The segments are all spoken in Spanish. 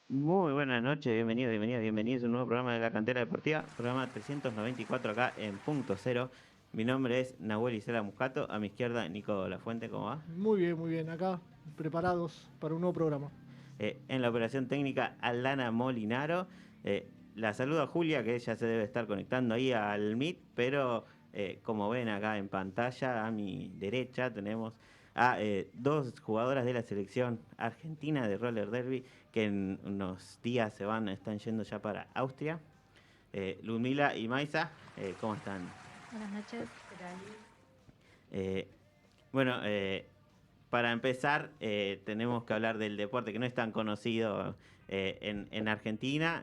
Muy buenas noches, bienvenidos a un nuevo programa de La Cantera Deportiva, programa 394 acá en Punto Cero. Mi nombre es Nahuel Isela Muscato, a mi izquierda Nico Lafuente, ¿cómo va? Muy bien. Acá, preparados para un nuevo programa. En la operación técnica, Alana Molinaro. La saluda Julia, que ella se debe estar conectando ahí al Meet, pero como ven acá en pantalla, a mi derecha tenemos a dos jugadoras de la selección argentina de roller derby que en unos días están yendo ya para Austria. Ludmila y Maisa, ¿cómo están? Buenas noches. ¿Qué tal? Eh, bueno, para empezar, tenemos que hablar del deporte que no es tan conocido en Argentina.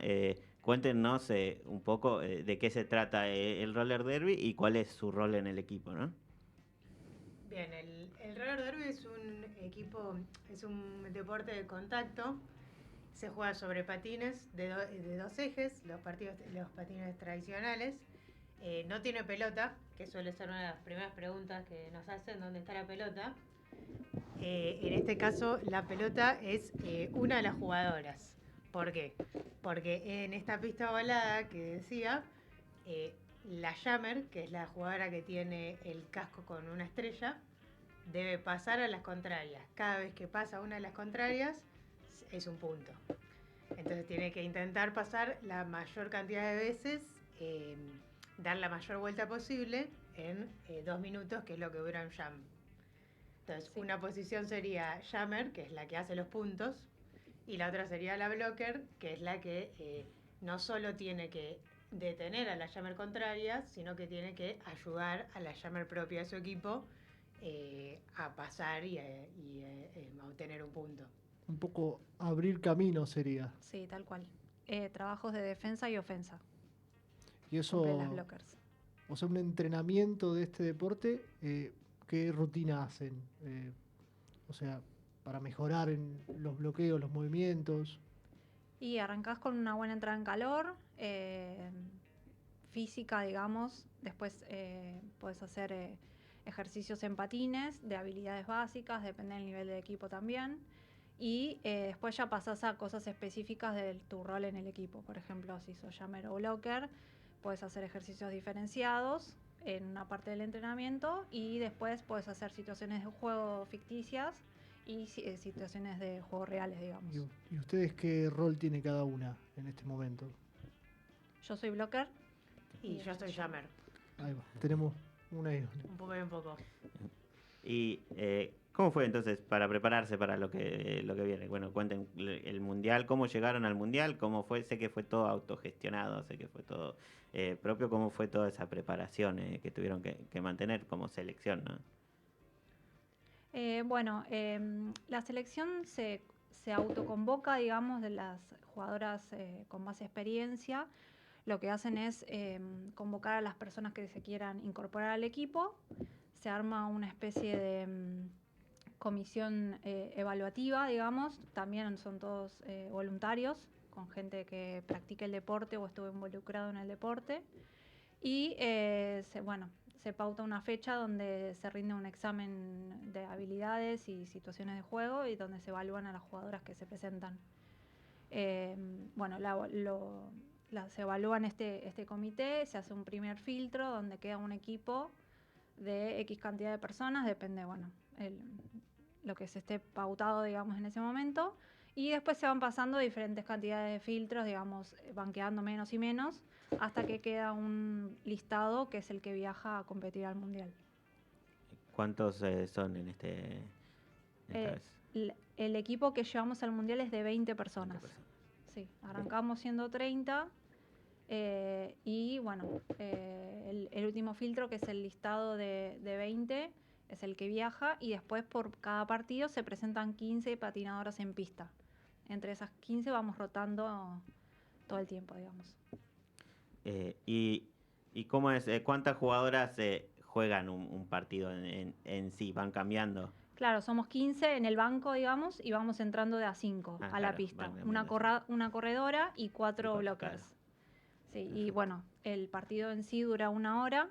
Cuéntenos un poco de qué se trata el roller derby y cuál es su rol en el equipo, ¿no? Bien, el roller derby es un deporte de contacto. Se juega sobre patines de dos ejes, los patines tradicionales. No tiene pelota, que suele ser una de las primeras preguntas que nos hacen, ¿dónde está la pelota? En este caso, la pelota es una de las jugadoras. ¿Por qué? Porque en esta pista ovalada que decía, eh, la Jammer, que es la jugadora que tiene el casco con una estrella, debe pasar a las contrarias. Cada vez que pasa una de las contrarias, es un punto. Entonces tiene que intentar pasar la mayor cantidad de veces, dar la mayor vuelta posible en 2 minutos, que es lo que dura un jam. Entonces, Sí. una posición sería jammer, que es la que hace los puntos, y la otra sería la blocker, que es la que no solo tiene que detener a la jammer contraria, sino que tiene que ayudar a la jammer propia de su equipo a pasar a obtener un punto. Un poco abrir camino sería. Sí, tal cual. Trabajos de defensa y ofensa. Y Cumplen las eso, blockers. o sea, un entrenamiento de este deporte, ¿qué rutina hacen? O sea, para mejorar en los bloqueos, los movimientos. Y arrancás con una buena entrada en calor, física, digamos. Después podés hacer ejercicios en patines, de habilidades básicas, depende del nivel de equipo también. Y después ya pasás a cosas específicas de tu rol en el equipo. Por ejemplo, si sos jammer o blocker, puedes hacer ejercicios diferenciados en una parte del entrenamiento y después puedes hacer situaciones de juego ficticias y situaciones de juegos reales, digamos. ¿Y ustedes qué rol tiene cada una en este momento? Yo soy blocker. Y yo soy jammer, Ahí va, tenemos una y una. un poco y un poco. Y ¿cómo fue entonces para prepararse para lo que viene? Bueno, cuenten el mundial, cómo llegaron al mundial, cómo fue, sé que fue todo autogestionado, sé que fue todo propio, cómo fue toda esa preparación que tuvieron que mantener como selección, ¿no? La selección se autoconvoca, digamos, de las jugadoras con más experiencia. Lo que hacen es convocar a las personas que se quieran incorporar al equipo. Se arma una especie de comisión evaluativa, digamos. También son todos voluntarios, con gente que practique el deporte o estuvo involucrado en el deporte. Y se pauta una fecha donde se rinde un examen de habilidades y situaciones de juego y donde se evalúan a las jugadoras que se presentan. Eh, bueno, se evalúa en este comité, se hace un primer filtro donde queda un equipo de X cantidad de personas, depende, lo que se esté pautado, digamos, en ese momento. Y después se van pasando diferentes cantidades de filtros, digamos, van quedando menos y menos, hasta que queda un listado que es el que viaja a competir al mundial. ¿Cuántos son en esta Eh, vez? el equipo que llevamos al mundial es de 20 20 personas. personas. Sí, arrancamos siendo 30. El último filtro, que es el listado de 20, es el que viaja, y después por cada partido se presentan 15 patinadoras en pista. Entre esas 15 vamos rotando todo el tiempo, digamos. Eh, y, ¿Y cómo es? ¿Cuántas jugadoras juegan un partido en sí? ¿Van cambiando? Claro, somos 15 en el banco, digamos, y vamos entrando de a 5 Ah, a la claro, pista. van Una, cambiando así. una corredora y Y 4 cuatro, claro. blockers. Sí, y Perfecto. bueno, el partido en sí dura 1 hora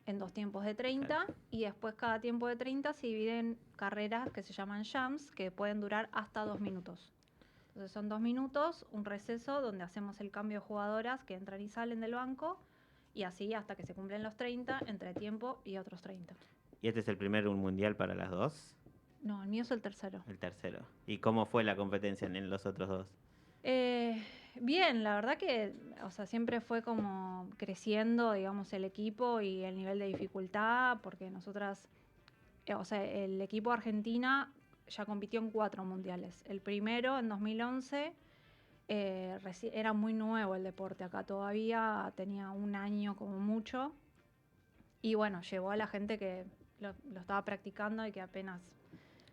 en 2 tiempos de Claro. 30, y después cada tiempo de 30 se dividen carreras que se llaman jams, que pueden durar hasta 2 minutos. Entonces son 2 minutos, un receso donde hacemos el cambio de jugadoras que entran y salen del banco, y así hasta que se cumplen los 30, entre tiempo y otros 30. ¿Y este es el primer mundial para las dos? No, el mío es el tercero. El tercero. ¿Y cómo fue la competencia en los otros dos? Bien, la verdad que, o sea, siempre fue como creciendo, digamos, el equipo y el nivel de dificultad, porque nosotras, o sea, el equipo de Argentina ya compitió en 4 mundiales. El primero, en 2011, era muy nuevo el deporte acá todavía, tenía un año como mucho, y bueno, llevó a la gente que lo estaba practicando y que apenas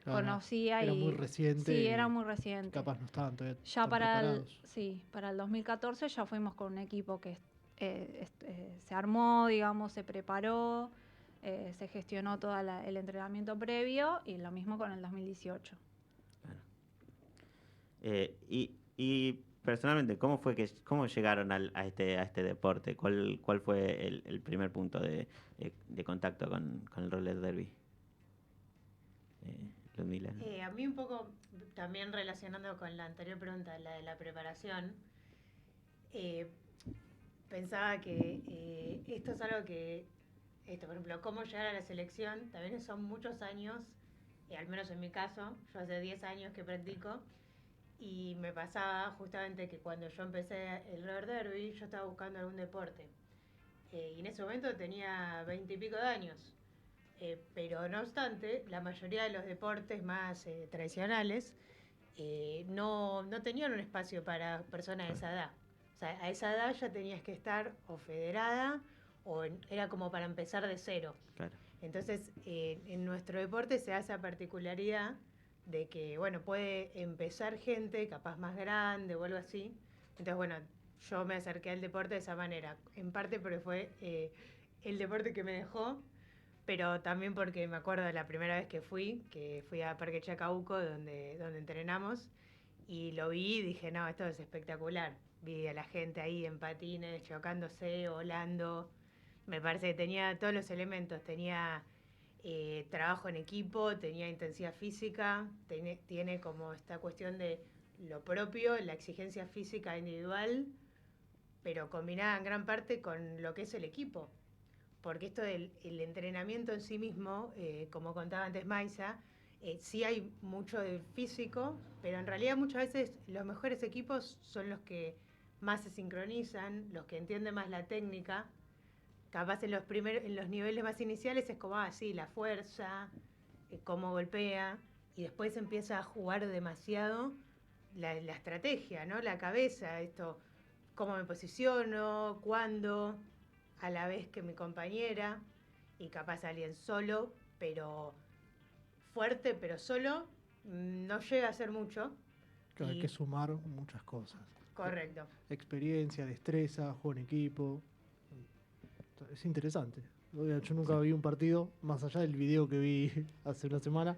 conocía. Era y muy reciente. Sí, y era muy reciente. Capaz no estaban todavía Ya tan preparados. para el 2014 ya fuimos con un equipo que se armó, digamos, se preparó, se gestionó todo el entrenamiento previo, y lo mismo con el 2018. Bueno. Y personalmente, cómo llegaron a este deporte? ¿Cuál fue el primer punto de contacto con el roller derby? Ludmila. A mí un poco, también relacionando con la anterior pregunta, la de la preparación, pensaba que esto es algo que, por ejemplo, cómo llegar a la selección, también son muchos años, al menos en mi caso, yo hace 10 años que practico, y me pasaba justamente que cuando yo empecé el roller derby, yo estaba buscando algún deporte, y en ese momento tenía 20 y pico de años. Pero no obstante, la mayoría de los deportes más tradicionales no tenían un espacio para personas de esa edad. O sea, a esa edad ya tenías que estar o federada o era como para empezar de cero. Claro. Entonces, en nuestro deporte se hace esa particularidad de que, bueno, puede empezar gente capaz más grande o algo así. Entonces, bueno, yo me acerqué al deporte de esa manera. En parte porque fue el deporte que me dejó, pero también porque me acuerdo de la primera vez que fui a Parque Chacabuco, donde entrenamos, y lo vi y dije, no, esto es espectacular. Vi a la gente ahí en patines, chocándose, volando. Me parece que tenía todos los elementos, tenía trabajo en equipo, tenía intensidad física, tiene como esta cuestión de lo propio, la exigencia física individual, pero combinada en gran parte con lo que es el equipo. Porque esto del el entrenamiento en sí mismo, como contaba antes Maisa, sí hay mucho de físico, pero en realidad muchas veces los mejores equipos son los que más se sincronizan, los que entienden más la técnica. Capaz en los niveles más iniciales es como, sí, la fuerza, cómo golpea, y después empieza a jugar demasiado la estrategia, ¿no? La cabeza, esto, cómo me posiciono, cuándo, a la vez que mi compañera, y capaz alguien solo, pero fuerte, pero solo, no llega a ser mucho. Claro, hay que sumar muchas cosas. Correcto. Experiencia, destreza, juego en equipo. Es interesante. Yo nunca vi un partido, más allá del video que vi hace una semana,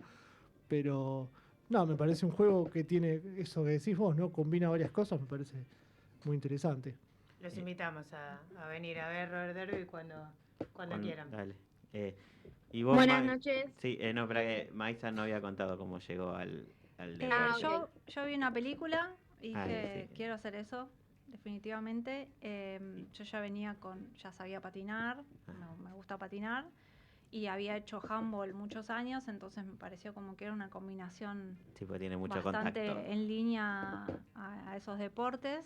pero no, me parece un juego que tiene eso que decís vos, ¿no? Combina varias cosas, me parece muy interesante. Los invitamos a venir a ver Roller Derby cuando quieran. Dale. ¿Y vos, Buenas noches. Sí, no, pero Maisa no había contado cómo llegó al deporte. Ok. Yo vi una película y dije, sí. quiero hacer eso, definitivamente. Yo ya sabía patinar, me gusta patinar, y había hecho handball muchos años, entonces me pareció como que era una combinación Sí, porque tiene mucho bastante contacto. en línea a esos deportes.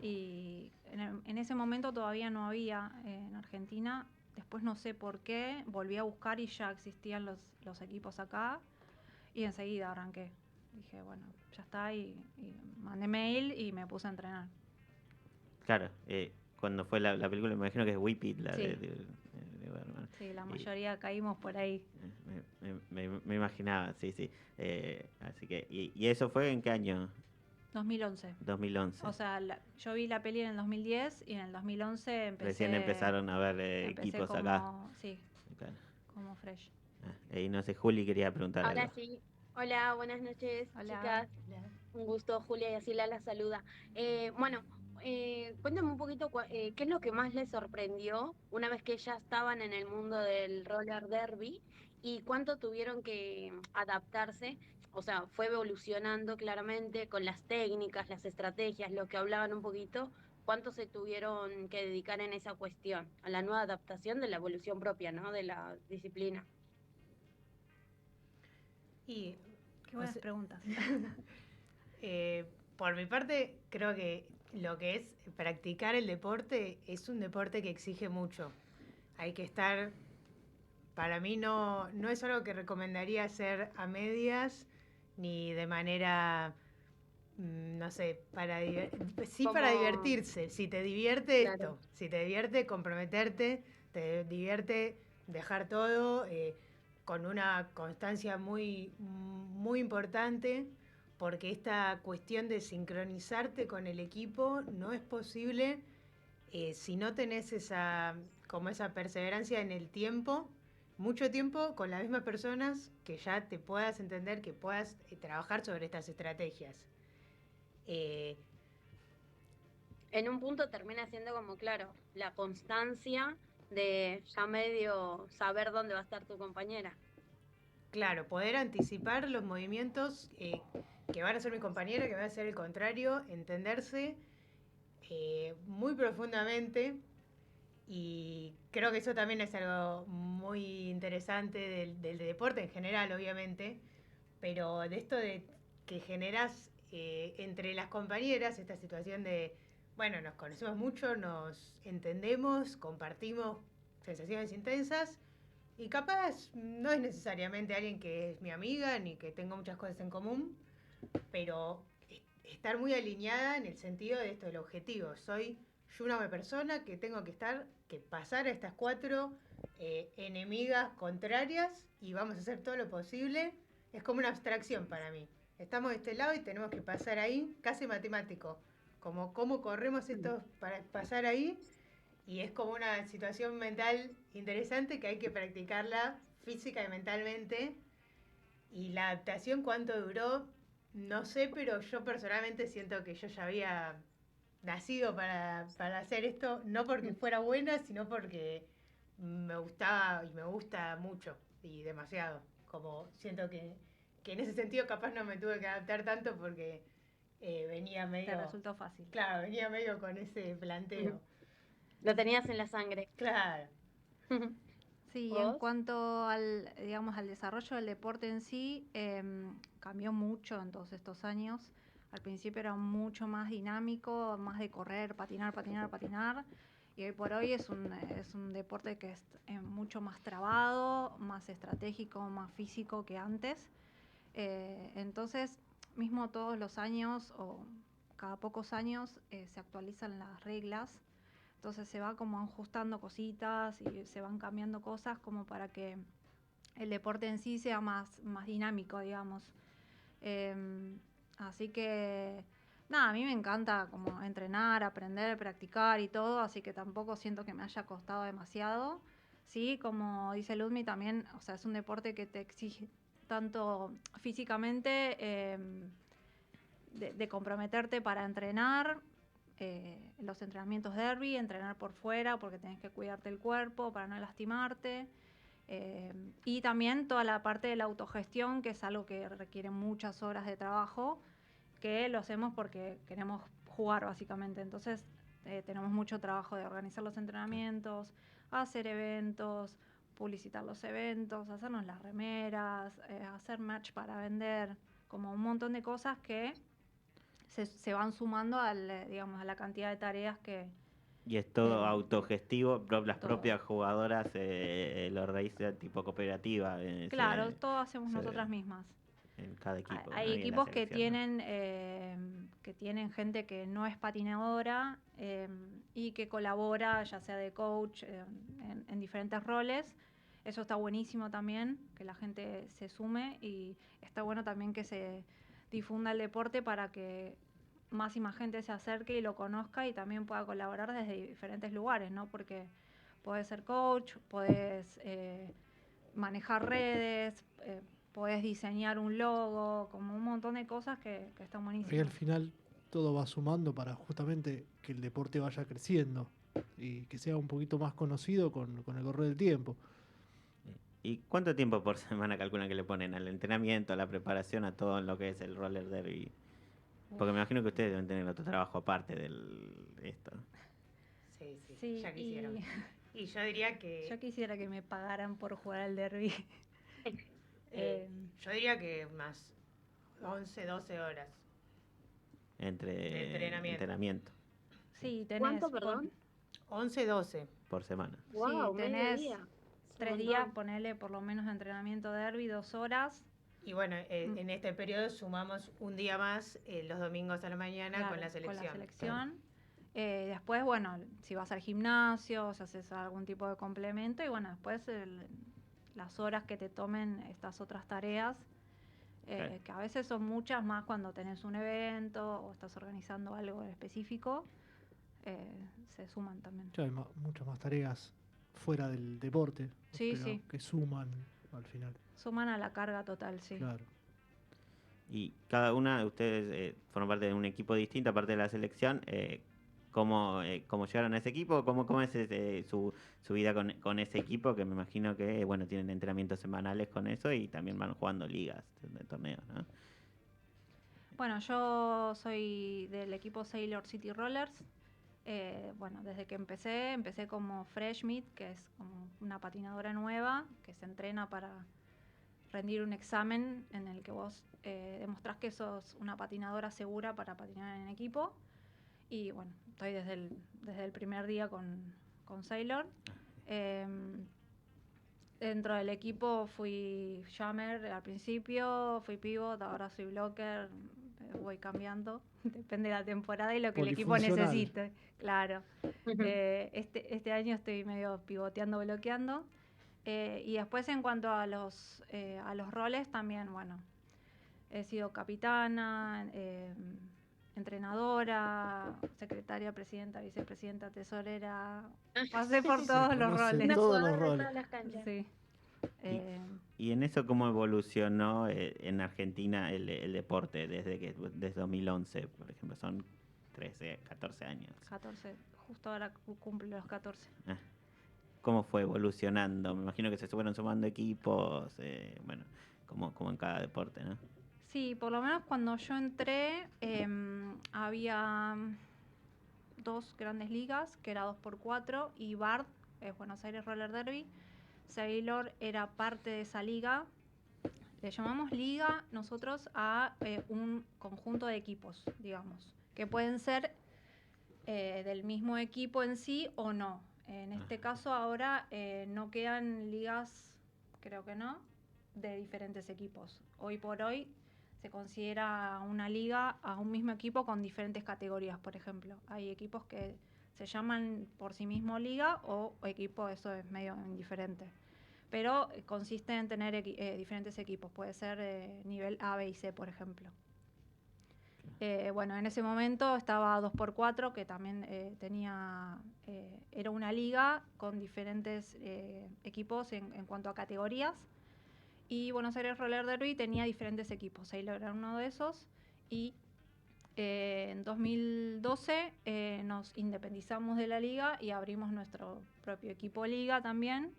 Y en ese momento todavía no había en Argentina. Después no sé por qué, volví a buscar y ya existían los equipos acá, y enseguida arranqué. Dije, bueno, ya está, y mandé mail y me puse a entrenar. Claro, cuando fue la película, me imagino que es Whip It, la Sí. de Bergman. Sí, la mayoría caímos por ahí. Me imaginaba, sí. Así que, ¿y eso fue en qué año? 2011. 2011. O sea, yo vi la peli en el 2010 y en el 2011 Recién empezaron a ver empecé equipos como, acá. Sí, Claro. como fresh. Y no sé, Juli quería preguntar Ahora algo. sí. Hola, buenas noches, Hola. chicas. Un gusto, Julia y Asila la saluda. Bueno, cuéntame un poquito qué es lo que más les sorprendió una vez que ya estaban en el mundo del roller derby y cuánto tuvieron que adaptarse o sea, fue evolucionando claramente con las técnicas, las estrategias, lo que hablaban un poquito, cuánto se tuvieron que dedicar en esa cuestión, a la nueva adaptación de la evolución propia, ¿no? De la disciplina. Y Qué buenas preguntas. por mi parte, creo que lo que es practicar el deporte es un deporte que exige mucho. Hay que estar, para mí no es algo que recomendaría hacer a medias ni de manera, no sé, sí para Como, divertirse. Si te divierte claro, esto, si te divierte comprometerte, te divierte dejar todo con una constancia muy importante, porque esta cuestión de sincronizarte con el equipo no es posible si no tenés como esa perseverancia en el tiempo, mucho tiempo con las mismas personas, que ya te puedas entender, que puedas trabajar sobre estas estrategias. Eh, en un punto termina siendo como, claro, la constancia de ya medio saber dónde va a estar tu compañera. claro, poder anticipar los movimientos que van a ser mi compañero, que van a ser el contrario, entenderse muy profundamente. Y creo que eso también es algo muy interesante del deporte en general, obviamente, pero de esto de que generas entre las compañeras esta situación de, bueno, nos conocemos mucho, nos entendemos, compartimos sensaciones intensas y capaz no es necesariamente alguien que es mi amiga ni que tengo muchas cosas en común, pero estar muy alineada en el sentido de esto del objetivo. Soy yo una persona que tengo que pasar a estas 4 enemigas contrarias y vamos a hacer todo lo posible. Es como una abstracción para mí. Estamos de este lado y tenemos que pasar ahí, casi matemático. Como cómo corremos esto para pasar ahí. Y es como una situación mental interesante que hay que practicarla física y mentalmente. Y la adaptación, ¿cuánto duró? No sé, pero yo personalmente siento que yo ya había nacido para hacer esto, no porque fuera buena, sino porque me gustaba y me gusta mucho y demasiado. Como siento que en ese sentido capaz no me tuve que adaptar tanto porque venía Te medio, resultó fácil. claro, venía medio con ese planteo. Lo tenías en la sangre. Claro. Sí, en ¿Vos? cuanto al, digamos, al desarrollo del deporte en sí, cambió mucho en todos estos años. Al principio era mucho más dinámico, más de correr, patinar, patinar, patinar. Y hoy por hoy es un deporte que es mucho más trabado, más estratégico, más físico que antes. Entonces, mismo todos los años o cada pocos años se actualizan las reglas. Entonces se va como ajustando cositas y se van cambiando cosas como para que el deporte en sí sea más dinámico, digamos. Así que, nada, a mí me encanta como entrenar, aprender, practicar y todo, así que tampoco siento que me haya costado demasiado. Sí, como dice Ludmi también, o sea, es un deporte que te exige tanto físicamente, de comprometerte para entrenar, los entrenamientos derby, entrenar por fuera porque tenés que cuidarte el cuerpo para no lastimarte. Y también toda la parte de la autogestión, que es algo que requiere muchas horas de trabajo, que lo hacemos porque queremos jugar básicamente. Entonces tenemos mucho trabajo de organizar los entrenamientos, hacer eventos, publicitar los eventos, hacernos las remeras, hacer merch para vender, como un montón de cosas que se van sumando digamos, a la cantidad de tareas que... Y es todo eh, autogestivo, las todo. propias jugadoras lo organizan tipo cooperativa Claro, todo hacemos se- nosotras mismas. en cada equipo, ¿no? Hay Y en la equipos selección, ¿no? que tienen gente que no es patinadora y que colabora, ya sea de coach, en diferentes roles. Eso está buenísimo también, que la gente se sume, y está bueno también que se difunda el deporte para que más y más gente se acerque y lo conozca y también pueda colaborar desde diferentes lugares, ¿no? Porque podés ser coach, podés manejar redes, podés diseñar un logo, como un montón de cosas que están Ahí al buenísimas. final todo va sumando para justamente que el deporte vaya creciendo y que sea un poquito más conocido con el correr del tiempo. ¿Y cuánto tiempo por semana calculan que le ponen al entrenamiento, a la preparación, a todo lo que es el roller derby? Porque me imagino que ustedes deben tener otro trabajo aparte de esto. Sí, sí, Sí, ya quisieron. y Y yo diría que, yo quisiera que me pagaran por jugar al derby. eh, yo diría que más 11, 12 horas de Entre entrenamiento. entrenamiento Sí, tenés. ¿Cuánto, perdón? 11, 12. por semana. Wow, tenés mediodía. Es un 3 días, montón. ponele por lo menos de entrenamiento derby, 2 horas. Y bueno, Mm. en este periodo sumamos un día más los domingos a la mañana Claro, con la selección. selección. Después, bueno, si vas al gimnasio, si haces algún tipo de complemento y bueno, después las horas que te tomen estas otras tareas, Claro. que a veces son muchas más cuando tenés un evento o estás organizando algo específico, se suman también. Ya hay muchas más tareas fuera del deporte, Sí, pero sí. que suman al final. Suman a la carga total, sí. Claro. Y cada una de ustedes forma parte de un equipo distinto, aparte de la selección. ¿Cómo llegaron a ese equipo? ¿Cómo es su vida con ese equipo? Que me imagino que bueno, tienen entrenamientos semanales con eso y también van jugando ligas de torneos, ¿no? Bueno, yo soy del equipo Sailor City Rollers. Bueno, desde que empecé como Fresh Meat, que es como una patinadora nueva que se entrena para rendir un examen en el que vos demostrás que sos una patinadora segura para patinar en equipo. Y bueno, estoy desde el primer día con Sailor. Dentro del equipo fui jammer al principio, fui pivot, ahora soy blocker, voy cambiando, depende de la temporada y lo que el equipo Polifuncional. necesite, claro. Este año estoy medio pivoteando, bloqueando. Y después en cuanto a los roles también, bueno, he sido capitana, entrenadora, secretaria, presidenta, vicepresidenta, tesorera, pasé por todos los conoce roles. Una todos los jugadora de roles. todas las canchas. Sí. Y en eso, ¿cómo evolucionó en Argentina el deporte desde 2011, por ejemplo? Son 13, 14 años. 14, justo ahora cumple los 14. Ah, ¿Cómo fue evolucionando? Me imagino que se fueron sumando equipos, bueno, como en cada deporte, ¿no? Sí, por lo menos cuando yo entré había 2 grandes ligas, que era 2x4, y BARD, Buenos Aires Roller Derby. Sailor era parte de esa liga. Le llamamos liga nosotros a un conjunto de equipos, digamos, que pueden ser del mismo equipo en sí o no. En este caso ahora no quedan ligas, creo que no, de diferentes equipos. Hoy por hoy se considera una liga a un mismo equipo con diferentes categorías, por ejemplo. Hay equipos que se llaman por sí mismo liga o equipo, eso es medio indiferente. Pero consiste en tener diferentes equipos, puede ser nivel A, B y C, por ejemplo. Bueno, en ese momento estaba 2x4, que también era una liga con diferentes equipos en cuanto a categorías. Y Buenos Aires Roller Derby tenía diferentes equipos. Sailor era uno de esos. Y en 2012 nos independizamos de la liga y abrimos nuestro propio equipo liga también.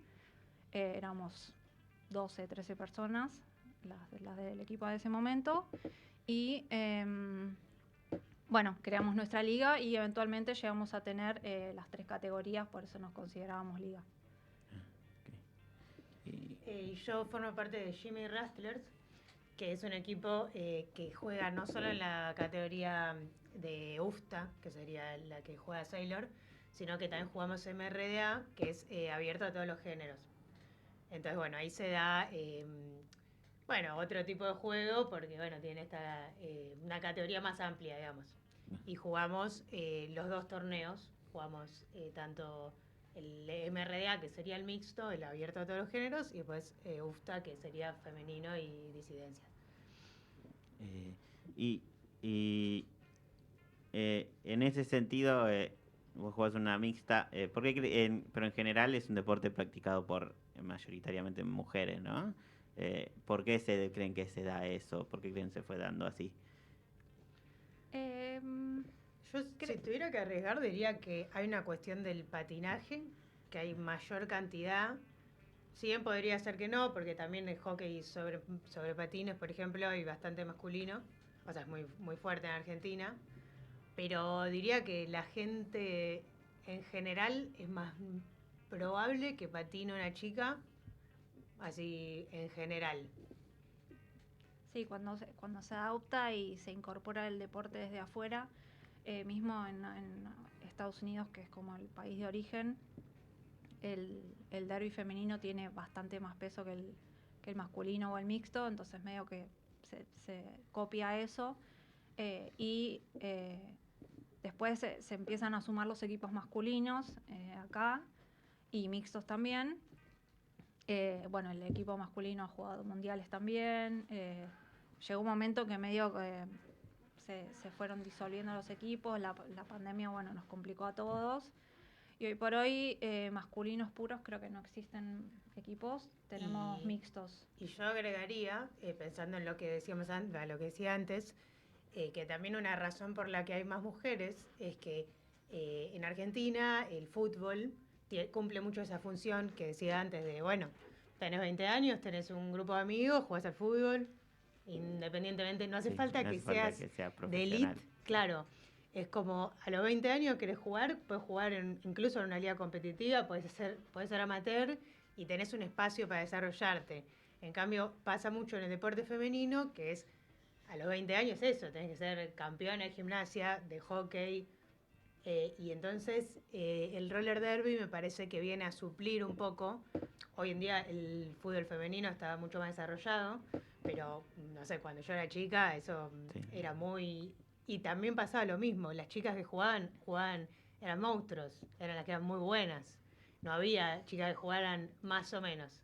Éramos 12, 13 personas, las del equipo de ese momento. Y bueno, creamos nuestra liga y eventualmente llegamos a tener las 3 categorías, por eso nos considerábamos liga. Y yo formo parte de Jimmy Rustlers, que es un equipo que juega no solo en la categoría de UFTA, que sería la que juega Sailor, sino que también jugamos MRDA, que es abierto a todos los géneros. Entonces, bueno, ahí se da otro tipo de juego, porque bueno, tiene una categoría más amplia, digamos. Y jugamos los 2 torneos, jugamos tanto el MRDA, que sería el mixto, el abierto a todos los géneros, y después UFTA, que sería femenino y disidencias. En ese sentido, vos jugás una mixta, pero en general es un deporte practicado por mayoritariamente mujeres, ¿no? ¿Por qué creen que se da eso? ¿Por qué creen que se fue dando así? Yo, si tuviera que arriesgar, diría que hay una cuestión del patinaje, que hay mayor cantidad, si bien podría ser que no, porque también el hockey sobre patines, por ejemplo, y bastante masculino, o sea, es muy, muy fuerte en Argentina, pero diría que la gente en general es más probable que patine una chica, así en general. Sí, cuando se adopta y se incorpora el deporte desde afuera, mismo en Estados Unidos, que es como el país de origen, el derbi femenino tiene bastante más peso que el masculino o el mixto, entonces medio que se copia eso y después se empiezan a sumar los equipos masculinos acá y mixtos también. Bueno, el equipo masculino ha jugado mundiales también. Llegó un momento que medio que se fueron disolviendo los equipos, la pandemia, bueno, nos complicó a todos. Y hoy por hoy, masculinos puros, creo que no existen equipos, tenemos mixtos. Y yo agregaría, pensando en lo que decíamos antes, lo que decía antes, que también una razón por la que hay más mujeres es que en Argentina el fútbol cumple mucho esa función que decía antes de, bueno, tenés 20 años, tenés un grupo de amigos, jugás al fútbol, independientemente, no hace falta no que hace falta seas que sea de profesional. elite, claro. Es como a los 20 años querés jugar, puedes jugar incluso en una liga competitiva, puedes ser amateur y tenés un espacio para desarrollarte. En cambio, pasa mucho en el deporte femenino, que es a los 20 años eso, tenés que ser campeona de gimnasia, de hockey, y entonces el roller derby me parece que viene a suplir un poco. Hoy en día el fútbol femenino está mucho más desarrollado, pero no sé, cuando yo era chica eso era muy... Y también pasaba lo mismo, las chicas que jugaban, eran monstruos, eran las que eran muy buenas. No había chicas que jugaran más o menos.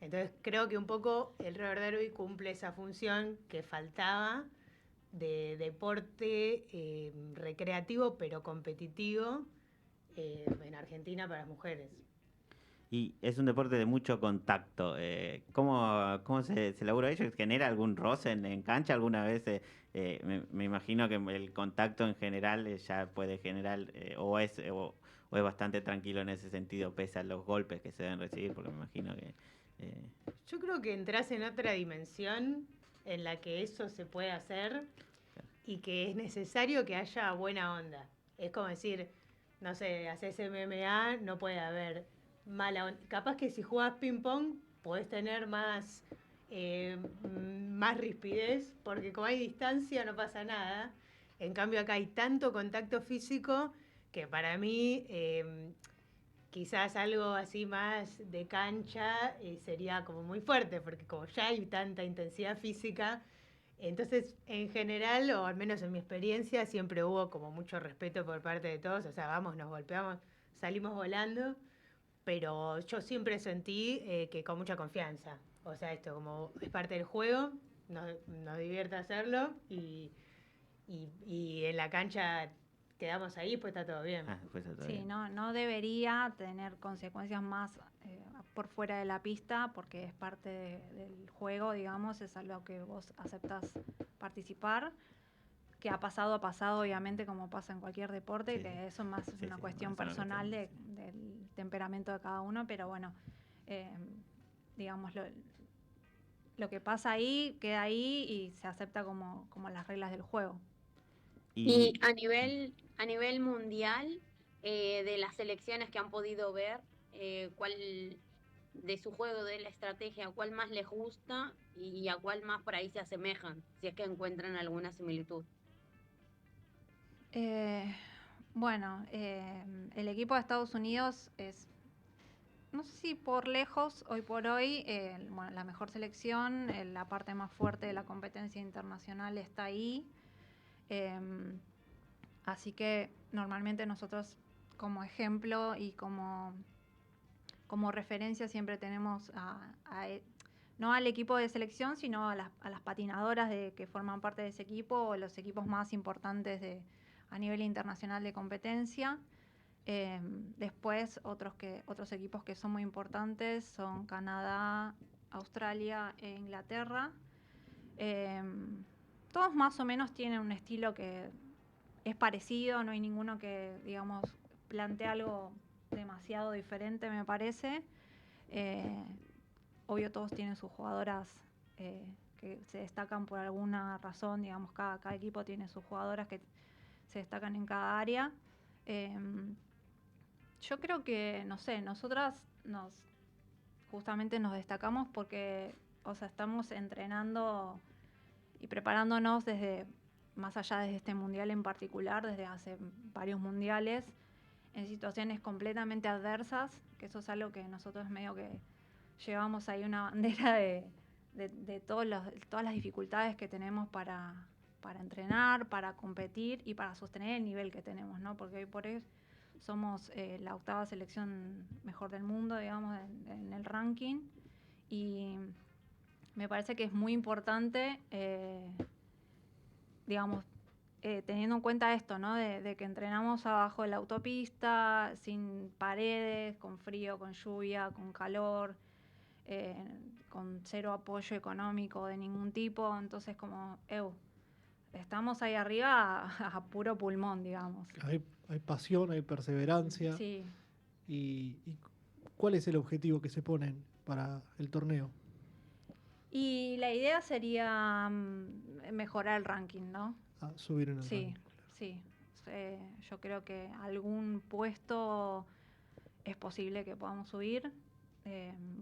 Entonces creo que un poco el roller derby cumple esa función que faltaba de deporte recreativo pero competitivo en Argentina para las mujeres. Y es un deporte de mucho contacto. ¿Cómo se labura ello? ¿Genera algún roce en cancha alguna vez? Me imagino que el contacto en general ya puede generar, o es bastante tranquilo en ese sentido, pese a los golpes que se deben recibir, porque me imagino que... Yo creo que entras en otra dimensión en la que eso se puede hacer y que es necesario que haya buena onda. Es como decir, no sé, haces MMA, no puede haber mala onda. Capaz que si jugás ping pong podés tener más rispidez, porque como hay distancia no pasa nada. En cambio acá hay tanto contacto físico que para mí quizás algo así más de cancha sería como muy fuerte, porque como ya hay tanta intensidad física, entonces en general, o al menos en mi experiencia, siempre hubo como mucho respeto por parte de todos, o sea, vamos, nos golpeamos, salimos volando, pero yo siempre sentí que con mucha confianza, o sea, esto como es parte del juego, nos divierte hacerlo y en la cancha quedamos ahí, pues está todo bien. pues está Sí, bien. no debería tener consecuencias más por fuera de la pista porque es parte del juego, digamos, es algo que vos aceptás participar, que ha pasado, obviamente, como pasa en cualquier deporte, Sí, que sí. eso es más Sí, una sí, cuestión más una personal cuestión, del temperamento de cada uno, pero bueno, eh, digamos, lo que pasa ahí queda ahí y se acepta como las reglas del juego. Y a nivel mundial, de las selecciones que han podido ver, ¿cuál de su juego, de la estrategia, cuál más les gusta y a cuál más por ahí se asemejan, si es que encuentran alguna similitud? Bueno, el equipo de Estados Unidos es, no sé si por lejos, hoy por hoy, bueno, la mejor selección, la parte más fuerte de la competencia internacional está ahí. Así que normalmente nosotros como ejemplo y como referencia siempre tenemos no al equipo de selección, sino a las patinadoras que forman parte de ese equipo o los equipos más importantes a nivel internacional de competencia. Después otros equipos que son muy importantes son Canadá, Australia e Inglaterra. Todos más o menos tienen un estilo que es parecido, no hay ninguno que, digamos, plantee algo demasiado diferente, me parece. obvio todos tienen sus jugadoras que se destacan por alguna razón, digamos, cada equipo tiene sus jugadoras que se destacan en cada área. Yo creo que, no sé, nosotras justamente nos destacamos porque, o sea, estamos entrenando y preparándonos más allá de este mundial en particular, desde hace varios mundiales, en situaciones completamente adversas, que eso es algo que nosotros medio que llevamos ahí una bandera de todas las dificultades que tenemos para entrenar, para competir y para sostener el nivel que tenemos, ¿no? Porque hoy por hoy somos la 8ª selección mejor del mundo, digamos, en el ranking, y me parece que es muy importante, digamos, teniendo en cuenta esto, ¿no? De que entrenamos abajo de la autopista, sin paredes, con frío, con lluvia, con calor, con cero apoyo económico de ningún tipo, entonces como, estamos ahí arriba a puro pulmón, digamos. Hay pasión, hay perseverancia. Sí. ¿Y cuál es el objetivo que se ponen para el torneo? Y la idea sería mejorar el ranking, ¿no? Subir en el ranking. Sí. Yo creo que algún puesto es posible que podamos subir.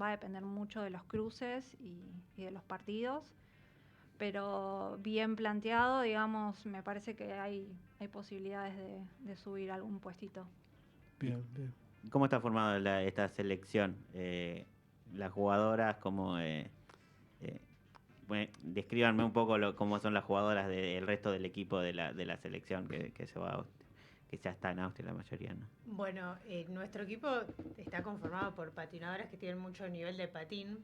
Va a depender mucho de los cruces y de los partidos. Pero bien planteado, digamos, me parece que hay posibilidades de subir algún puestito. Bien. ¿Cómo está formada esta selección? Las jugadoras, bueno, descríbanme un poco cómo son las jugadoras del resto del equipo de la selección que se va a Austria, que ya está en Austria la mayoría, ¿no? Bueno, nuestro equipo está conformado por patinadoras que tienen mucho nivel de patín.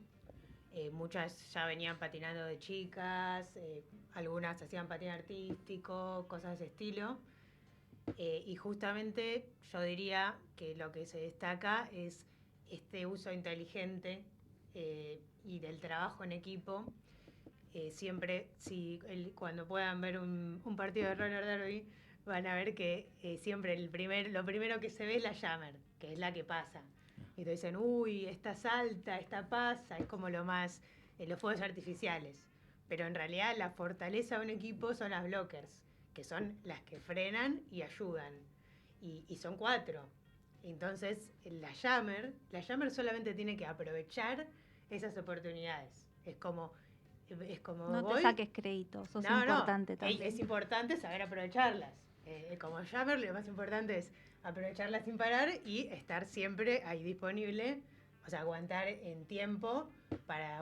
Muchas ya venían patinando de chicas, algunas hacían patín artístico, cosas de ese estilo. Y justamente yo diría que lo que se destaca es este uso inteligente y del trabajo en equipo. Siempre, cuando puedan ver un partido de roller derby, van a ver que siempre lo primero que se ve es la jammer, que es la que pasa. Y te dicen, uy, esta salta, esta pasa, es como lo más, los fuegos artificiales. Pero en realidad la fortaleza de un equipo son las blockers, que son las que frenan y ayudan. Y son 4. Entonces, la jammer solamente tiene que aprovechar esas oportunidades. Es como no te saques crédito, sos importante también. Es importante saber aprovecharlas. Como jammer, lo más importante es aprovecharlas sin parar y estar siempre ahí disponible, o sea, aguantar en tiempo para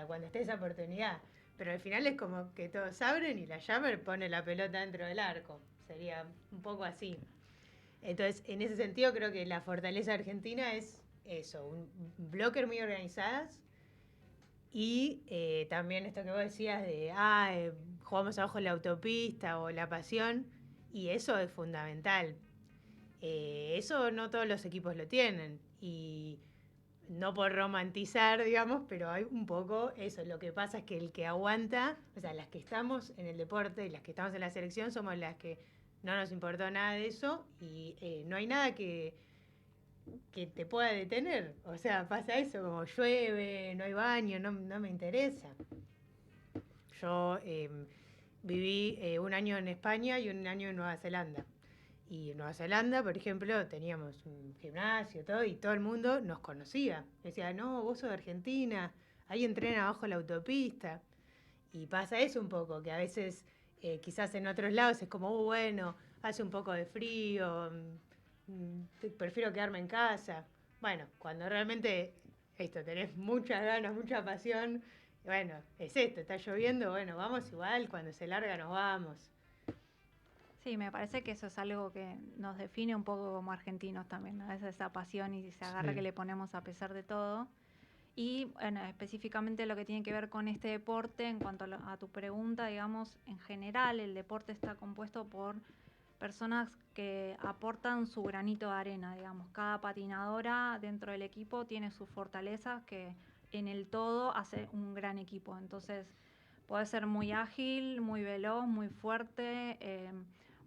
cuando esté esa oportunidad. Pero al final es como que todos abren y la jammer pone la pelota dentro del arco. Sería un poco así. Entonces, en ese sentido, creo que la fortaleza argentina es eso, un blocker muy organizadas. Y también esto que vos decías de, jugamos abajo la autopista o la pasión, y eso es fundamental. Eso no todos los equipos lo tienen, y no por romantizar, digamos, pero hay un poco eso. Lo que pasa es que el que aguanta, o sea, las que estamos en el deporte y las que estamos en la selección somos las que no nos importó nada de eso, y no hay nada que te pueda detener. O sea, pasa eso, como llueve, no hay baño, no me interesa. Yo viví un año en España y un año en Nueva Zelanda. Y en Nueva Zelanda, por ejemplo, teníamos un gimnasio y todo el mundo nos conocía. Decía, no, vos sos de Argentina, ahí entrenan abajo la autopista. Y pasa eso un poco, que a veces quizás en otros lados es como, bueno, hace un poco de frío, prefiero quedarme en casa. Bueno, cuando realmente tenés muchas ganas, mucha pasión, bueno, es esto, está lloviendo, bueno, vamos igual, cuando se larga nos vamos. Sí, me parece que eso es algo que nos define un poco como argentinos también, ¿no? Esa pasión y ese agarre que le ponemos a pesar de todo. Y bueno, específicamente lo que tiene que ver con este deporte, en cuanto a tu pregunta, digamos, en general el deporte está compuesto por personas que aportan su granito de arena, digamos. Cada patinadora dentro del equipo tiene sus fortalezas que en el todo hace un gran equipo. Entonces, puede ser muy ágil, muy veloz, muy fuerte,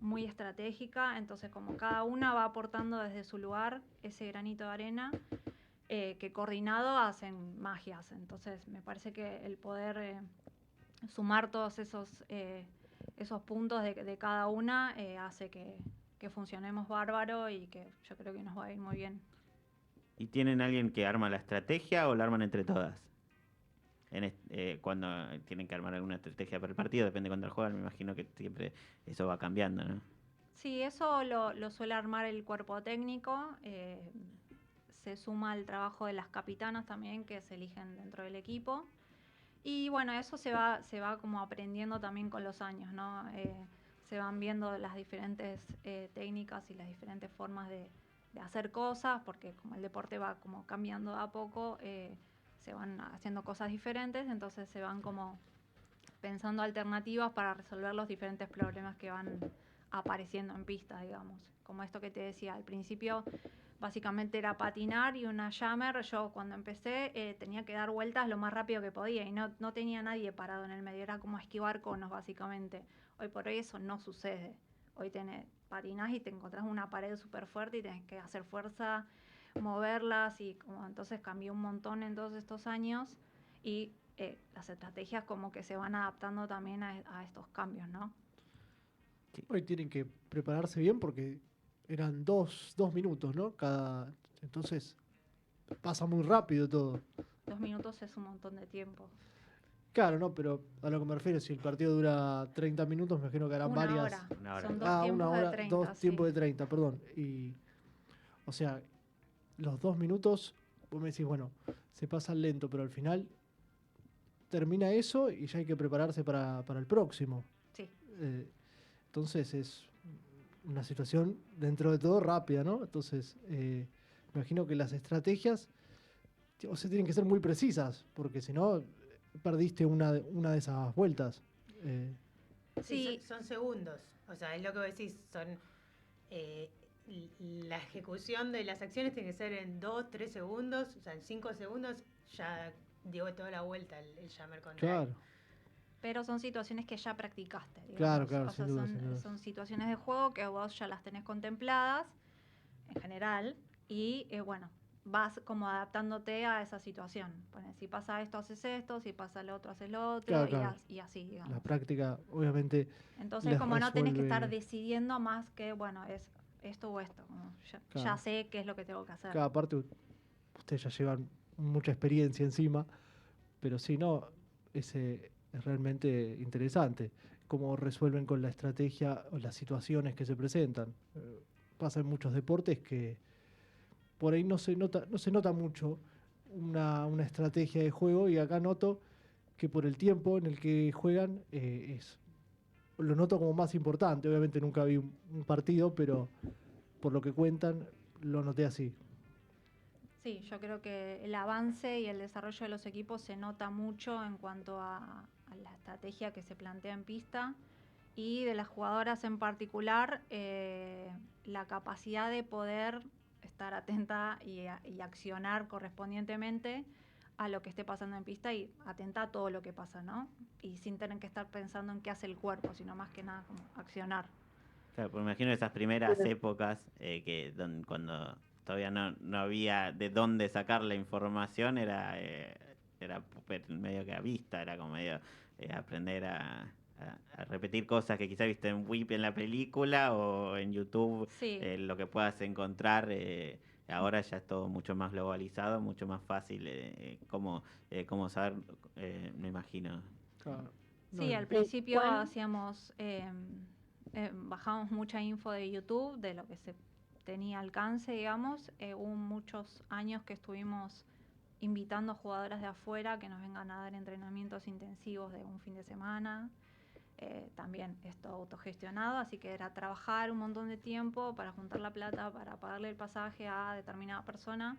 muy estratégica. Entonces, como cada una va aportando desde su lugar ese granito de arena, que coordinado hacen magias. Entonces me parece que el poder sumar todos esos puntos de cada una hace que funcionemos bárbaro y que yo creo que nos va a ir muy bien. ¿Y tienen alguien que arma la estrategia o la arman entre todas? Cuando tienen que armar alguna estrategia para el partido, depende de cuándo juegan, me imagino que siempre eso va cambiando, ¿no? Sí, eso lo suele armar el cuerpo técnico. Se suma al trabajo de las capitanas también, que se eligen dentro del equipo. Y bueno, eso se va como aprendiendo también con los años, ¿no? Se van viendo las diferentes técnicas y las diferentes formas de hacer cosas, porque como el deporte va como cambiando a poco, se van haciendo cosas diferentes, entonces se van como pensando alternativas para resolver los diferentes problemas que van apareciendo en pista, digamos. Como esto que te decía, al principio básicamente era patinar y una jammer. Yo cuando empecé tenía que dar vueltas lo más rápido que podía y no tenía nadie parado en el medio, era como esquivar conos básicamente. Hoy por hoy eso no sucede. Hoy patinás y te encontrás una pared súper fuerte y tenés que hacer fuerza, moverlas y como entonces cambió un montón en todos estos años y las estrategias como que se van adaptando también a estos cambios, ¿no? Hoy tienen que prepararse bien porque eran dos minutos, ¿no? Entonces pasa muy rápido todo. 2 minutos es un montón de tiempo. Claro, no, pero a lo que me refiero, si el partido dura 30 minutos, me imagino que harán Una varias. hora. Una hora. Son 2 Una tiempos hora, de 30. dos tiempos de 30, perdón. Y, o sea, los 2 minutos, vos me decís, bueno, se pasa lento, pero al final termina eso y ya hay que prepararse para el próximo. Sí. Entonces es una situación dentro de todo rápida, ¿no? Entonces, me imagino que las estrategias o sea, tienen que ser muy precisas, porque si no, perdiste una de esas vueltas. Sí. Son segundos. O sea, es lo que vos decís, son la ejecución de las acciones tiene que ser en 2, 3 segundos, o sea, en 5 segundos ya dio toda la vuelta el jammer contrario. Claro, Pero son situaciones que ya practicaste, digamos. claro, O sea, sin duda, sin duda. son situaciones de juego que vos ya las tenés contempladas, en general, y bueno, vas como adaptándote a esa situación. Bueno, si pasa esto, haces esto, si pasa lo otro, haces lo otro, Claro, y, claro. Y así, digamos. La práctica, obviamente, Entonces, les como no tenés que estar resuelve. decidiendo más que, bueno, es esto o esto. Como ya Claro. sé qué es lo que tengo que hacer. Cada parte, ustedes ya llevan mucha experiencia encima, pero sí, no, es realmente interesante cómo resuelven con la estrategia o las situaciones que se presentan. Pasa en muchos deportes que por ahí no se nota mucho una estrategia de juego y acá noto que por el tiempo en el que juegan lo noto como más importante. Obviamente nunca vi un partido, pero por lo que cuentan lo noté así. Sí, yo creo que el avance y el desarrollo de los equipos se nota mucho en cuanto a la estrategia que se plantea en pista y de las jugadoras en particular, la capacidad de poder estar atenta y accionar correspondientemente a lo que esté pasando en pista y atenta a todo lo que pasa, ¿no? Y sin tener que estar pensando en qué hace el cuerpo, sino más que nada como accionar. Claro, pues me imagino esas primeras épocas cuando todavía no había de dónde sacar la información, era medio que a vista, era como medio aprender a repetir cosas que quizás viste en Whip en la película o en YouTube, Sí. lo que puedas encontrar. Ahora ya es todo mucho más globalizado, mucho más fácil cómo saber, me imagino. Claro. Sí, No, al principio ¿Cuál? hacíamos, bajábamos mucha info de YouTube, de lo que se tenía alcance, digamos. Hubo muchos años que estuvimos invitando a jugadoras de afuera que nos vengan a dar entrenamientos intensivos de un fin de semana. También esto autogestionado, así que era trabajar un montón de tiempo para juntar la plata, para pagarle el pasaje a determinada persona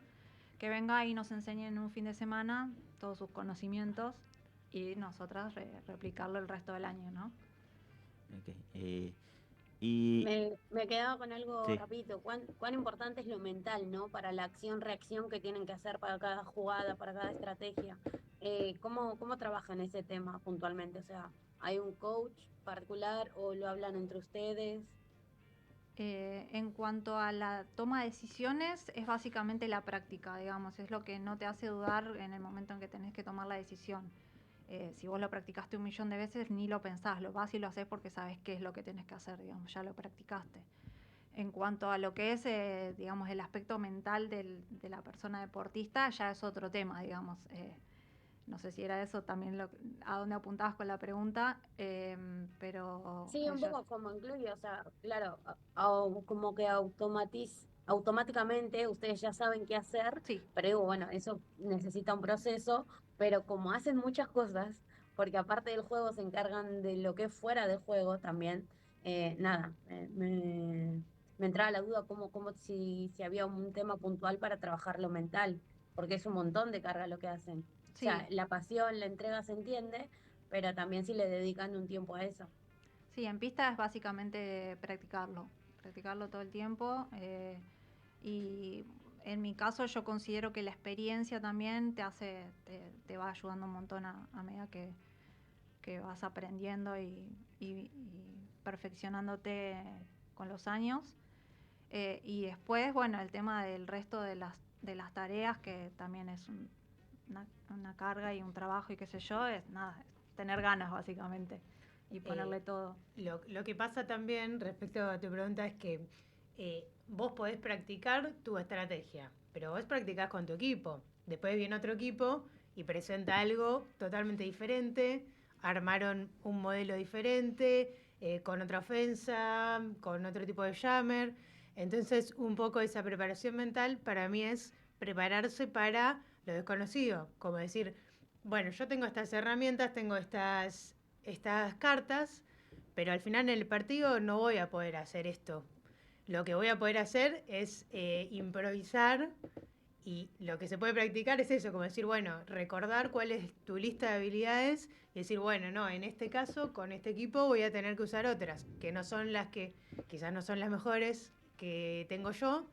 que venga y nos enseñe en un fin de semana todos sus conocimientos y nosotras replicarlo el resto del año, ¿no? Ok, y Me quedaba con algo sí. rapidito. ¿Cuán importante es lo mental, ¿no? Para la acción-reacción que tienen que hacer para cada jugada, para cada estrategia. ¿Cómo trabajan ese tema puntualmente? O sea, ¿hay un coach particular o lo hablan entre ustedes? En cuanto a la toma de decisiones, es básicamente la práctica, digamos, es lo que no te hace dudar en el momento en que tenés que tomar la decisión. Si vos lo practicaste 1.000.000 de veces, ni lo pensás, lo vas y lo haces porque sabés qué es lo que tenés que hacer, digamos, ya lo practicaste. En cuanto a lo que es, digamos, el aspecto mental de la persona deportista, ya es otro tema, digamos. No sé si era eso también a dónde apuntabas con la pregunta, pero Sí, un poco como incluye, o sea, claro, como que automáticamente ustedes ya saben qué hacer, sí, pero digo, bueno, eso necesita un proceso, pero como hacen muchas cosas, porque aparte del juego se encargan de lo que es fuera del juego también, nada, me entraba la duda como si había un tema puntual para trabajar lo mental, porque es un montón de carga lo que hacen. O sí, sea, la pasión, la entrega se entiende, pero también si le dedican un tiempo a eso. sí, en pista es básicamente practicarlo todo el tiempo. Y en mi caso yo considero que la experiencia también te va ayudando un montón a medida que vas aprendiendo y perfeccionándote con los años. Y después, bueno, el tema del resto de las tareas, que también es una carga y un trabajo y qué sé yo, es nada, es tener ganas básicamente y ponerle todo. Lo que pasa también respecto a tu pregunta es que vos podés practicar tu estrategia, pero vos practicás con tu equipo. Después viene otro equipo y presenta algo totalmente diferente, armaron un modelo diferente, con otra ofensa, con otro tipo de jammer. Entonces, un poco esa preparación mental para mí es prepararse para lo desconocido, como decir, bueno, yo tengo estas herramientas, tengo estas cartas, pero al final en el partido no voy a poder hacer esto. Lo que voy a poder hacer es improvisar, y lo que se puede practicar es eso, como decir, bueno, recordar cuál es tu lista de habilidades y decir, bueno, no, en este caso, con este equipo voy a tener que usar otras, que no son las que, quizás no son las mejores que tengo yo,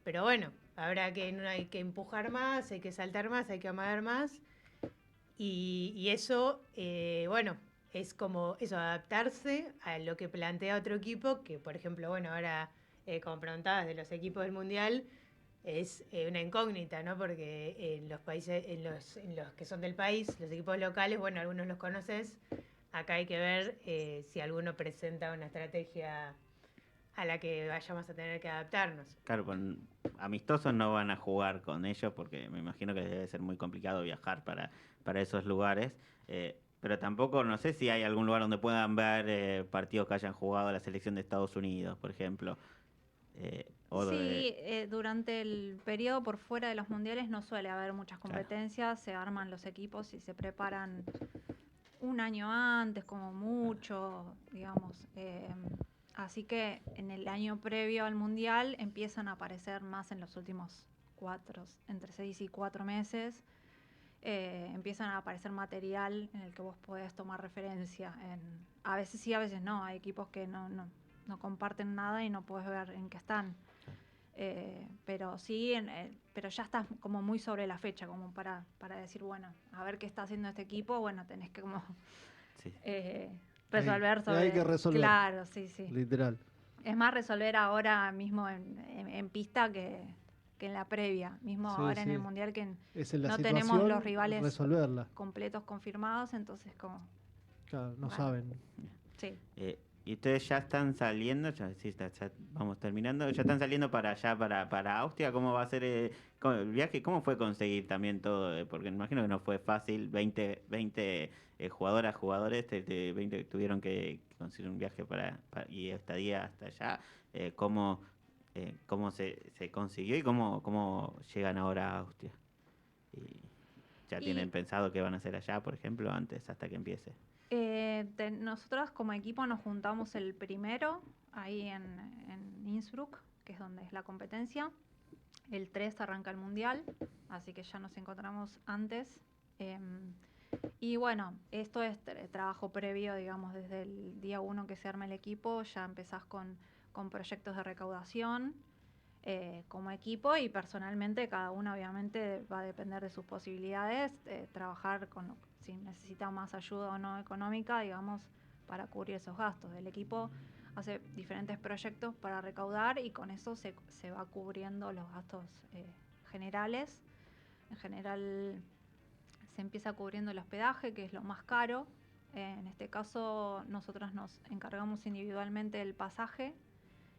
pero bueno, hay que empujar más, hay que saltar más, hay que amagar más, y eso, bueno, es como eso, adaptarse a lo que plantea otro equipo, que por ejemplo, bueno, ahora, como preguntabas de los equipos del Mundial, es una incógnita, ¿no? Porque en los países, en los que son del país, los equipos locales, bueno, algunos los conoces, acá hay que ver si alguno presenta una estrategia a la que vayamos a tener que adaptarnos. Claro, con amistosos no van a jugar con ellos porque me imagino que debe ser muy complicado viajar para esos lugares. Pero tampoco, no sé si hay algún lugar donde puedan ver partidos que hayan jugado la selección de Estados Unidos, por ejemplo. Sí, durante el periodo por fuera de los mundiales no suele haber muchas Claro. competencias, se arman los equipos y se preparan un año antes, como mucho, digamos. Así que en el año previo al mundial empiezan a aparecer más en los últimos entre 6 y 4 meses. Empiezan a aparecer material en el que vos podés tomar referencia. A veces sí, a veces no. Hay equipos que no comparten nada y no podés ver en qué están. Pero sí, pero ya estás como muy sobre la fecha, como para decir, bueno, a ver qué está haciendo este equipo, bueno, tenés que como Sí. resolver sobre... Hay que resolver. Claro, sí, sí. Literal. Es más resolver ahora mismo en pista que en la previa, mismo Sí, ahora en sí. el Mundial que Es en la no situación tenemos los rivales resolverla. completos confirmados, entonces como... Claro, no Bueno. saben. Sí. Y ustedes ya están saliendo, ya, sí, ya vamos terminando, ya están saliendo para allá, para Austria. ¿Cómo va a ser el viaje? ¿Cómo fue conseguir también todo? Porque me imagino que no fue fácil, 20 jugadoras, jugadores, 20 tuvieron que conseguir un viaje y estadía hasta allá. ¿Cómo se consiguió y cómo llegan ahora a Austria? Y ¿ya Y tienen pensado qué van a hacer allá, por ejemplo, antes, hasta que empiece? nosotras como equipo nos juntamos el primero, ahí en Innsbruck, que es donde es la competencia. El 3 arranca el Mundial, así que ya nos encontramos antes. Y bueno, esto es trabajo previo, digamos, desde el día 1 que se arma el equipo, ya empezás con proyectos de recaudación como equipo, y personalmente cada uno obviamente va a depender de sus posibilidades, trabajar si necesita más ayuda o no económica, digamos, para cubrir esos gastos. Del equipo hace diferentes proyectos para recaudar y con eso se va cubriendo los gastos generales. En general se empieza cubriendo el hospedaje, que es lo más caro. En este caso nosotros nos encargamos individualmente del pasaje,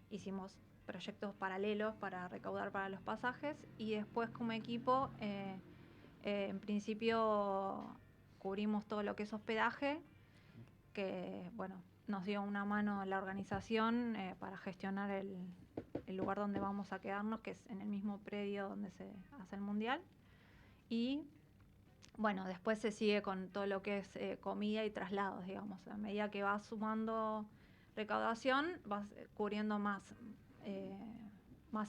hicimos proyectos paralelos para recaudar para los pasajes y después como equipo en principio cubrimos todo lo que es hospedaje, que bueno, nos dio una mano la organización para gestionar el lugar donde vamos a quedarnos, que es en el mismo predio donde se hace el mundial. Y bueno, después se sigue con todo lo que es comida y traslados, digamos. A medida que vas sumando recaudación, vas cubriendo más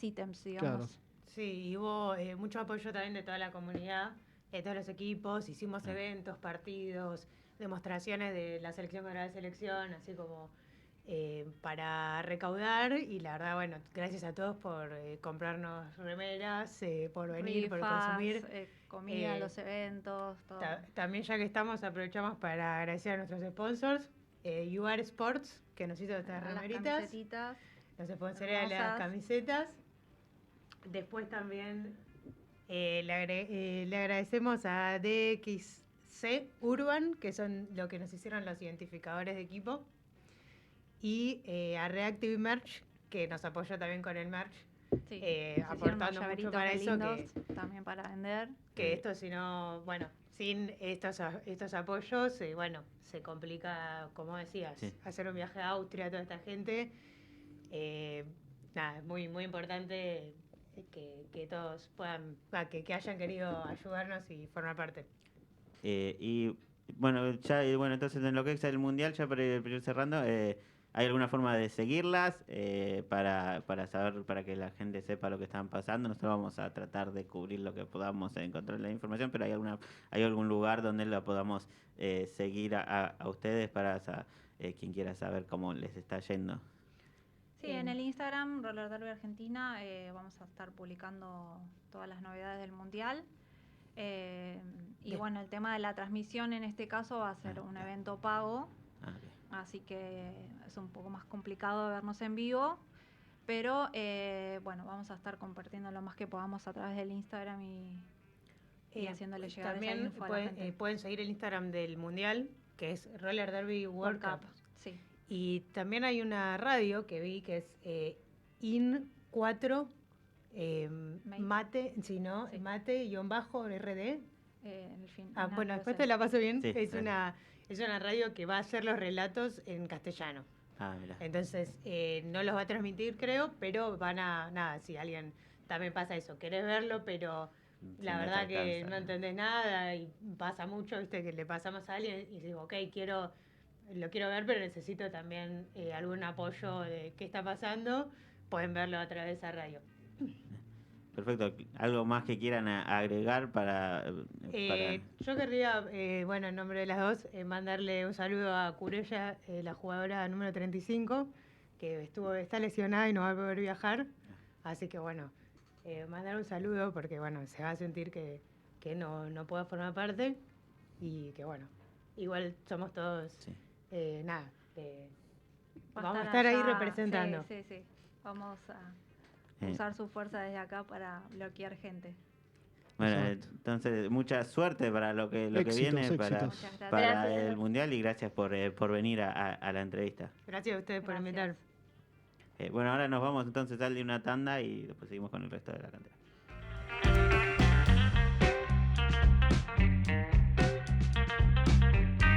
ítems, digamos. Claro. Sí, y hubo mucho apoyo también de toda la comunidad, de todos los equipos, hicimos eventos, partidos, demostraciones de la selección contra la selección, así como para recaudar, y la verdad, bueno, gracias a todos por comprarnos remeras, por venir, por Rifas, consumir. comida, los eventos, todo. También ya que estamos, aprovechamos para agradecer a nuestros sponsors, UR Sports, que nos hizo estas Las remeritas, camisetitas nos sponsorea las hermosas. camisetas. Después también le agradecemos a DXC Urban, que son lo que nos hicieron los identificadores de equipo, y a Reactive Merch, que nos apoyó también con el merch, Sí, se hicieron aportando unos mucho llaveritos para re eso, lindos también para vender. que esto si no, bueno, sin estos apoyos, bueno, se complica, como decías, Sí. hacer un viaje a Austria, toda esta gente. Nada, es muy, muy importante que todos puedan, que hayan querido ayudarnos y formar parte. Y bueno, bueno, entonces en lo que es el mundial, ya para ir cerrando, ¿hay alguna forma de seguirlas para saber, para que la gente sepa lo que están pasando? Nosotros vamos a tratar de cubrir lo que podamos encontrar la información, pero ¿hay algún lugar donde la podamos seguir a ustedes para quien quiera saber cómo les está yendo? Sí, en el Instagram, Roller Derby Argentina, vamos a estar publicando todas las novedades del Mundial. Y bueno, el tema de la transmisión en este caso va a ser un evento pago, así que es un poco más complicado vernos en vivo, pero bueno, vamos a estar compartiendo lo más que podamos a través del Instagram y haciéndole llegar esa también info a la gente. pueden seguir el Instagram del Mundial, que es Roller Derby World Cup. Sí. Y también hay una radio que vi que es IN4 Mate, si no, Sí. Mate-RD. En fin, Bueno, después te la paso bien. Sí, es dale. una radio que va a hacer los relatos en castellano. Mira. Entonces, no los va a transmitir, creo, pero nada, si alguien también pasa eso, querés verlo, pero la no te verdad que alcanza, no entendés nada y pasa mucho, viste, que le pasamos a alguien y digo, ok, lo quiero ver, pero necesito también algún apoyo de qué está pasando, pueden verlo a través de esa radio. Perfecto. ¿Algo más que quieran agregar para...? Yo querría, bueno, en nombre de las dos, mandarle un saludo a Curella, la jugadora número 35, que está lesionada y no va a poder viajar. Así que bueno, mandar un saludo porque bueno, se va a sentir que no pueda formar parte y que bueno, igual somos todos, Sí. nada, Va vamos a estar ahí allá. representando. Sí. Vamos a usar su fuerza desde acá para bloquear gente. Bueno, Exacto. entonces mucha suerte para lo que viene Éxitos. Muchas gracias. para Gracias. el mundial, y gracias por venir a la entrevista. Gracias a ustedes por Gracias. invitar. Bueno, ahora nos vamos entonces, sale una tanda y después seguimos con el resto de la cantera.